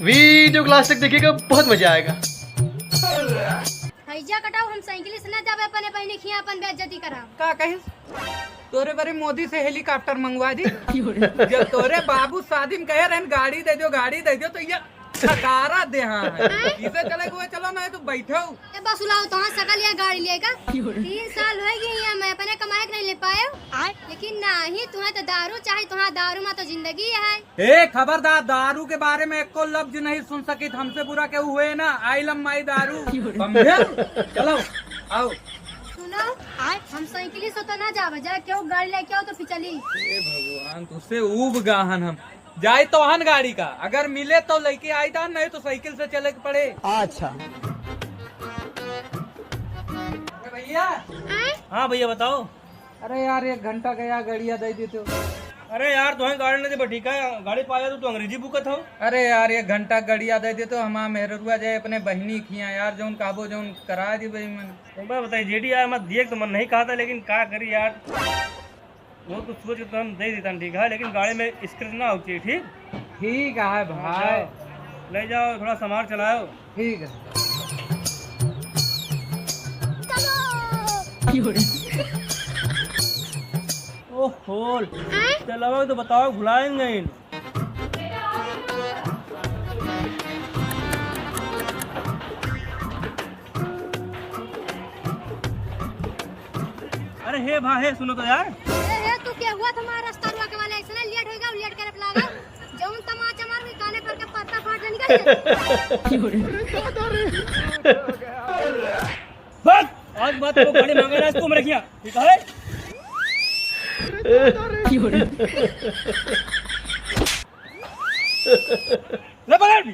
Video class तक देखिएगा, बहुत मजा आएगा। हैजा कटाओ, हम साइकिल से न जावे, अपने बहनी खिया अपन बेइज्जती करा। का कहिस तोरे बारे मोदी से हेलीकॉप्टर मंगवा दी। जब तोरे बाबू शादी में कहे रहन गाड़ी दे दो तो ये ठकारा दे। हाँ इसे चले हुए चलो ना तो बैठो। ए बस उलाओ तो सकल या गाड़ी लेगा। 3 साल हो गए हैं मैं अपने कमाए नहीं ले पाए, लेकिन नहीं तुम्हें तो दारू चाहिए, तुम्हारा दारू में तो जिंदगी है। ए खबरदार, दारू के बारे में एको लफ्ज नहीं सुन सकी। हमसे बुरा क्या हुए ना, आई लम्बाई दारू समझे। चलो आओ। सुनो हम साइकिल से तो ना जावे, जा क्यों गाड़ी लेके आओ तो फिर चली। ए भगवान तुझसे उब गाहन हम जाए तो हन गाड़ी का, अगर मिले तो लेके आई था, नहीं तो साइकिल से चले के पड़े। अच्छा भैया। हाँ भैया बताओ। अरे यार 1 घंटा गया, गाड़िया दे देते हो। अरे यार तुम्हें गाड़ी नहीं दे ठीक है, गाड़ी पाया तो तू अंग्रेजी बुकत हो। अरे यार 1 घंटा गाड़िया दे देते हो, हमारा मेहरुआ जाए अपने बहनी खिया यार, जो काबो जो करा दी भाई मन। एक बार बताइए जेडी आया मत दिए तो मन नहीं कहा था, लेकिन क्या करी यार, वो तो सोच के तो हम दे देता ठीक है, लेकिन गाड़ी में स्क्रैच ना हो चाहिए। ठीक ठीक है भाई, ले जाओ, थोड़ा सामान चलाओ। ठीक है। ओह चलाओ तो बताओ, भुलाएंगे इन। अरे हे भाई सुनो तो यार। ए तू क्या हुआ तुम्हारा रास्ता रुआ के वाले ऐसे ना लेट होएगा, लेट करे लागा जौन तमाचा मार के काने पर के पत्ता फाड़ निकल। बस आज बात को गाड़ी मांगे ना, इसको मैं रखिया ठीक है। ले पकड़।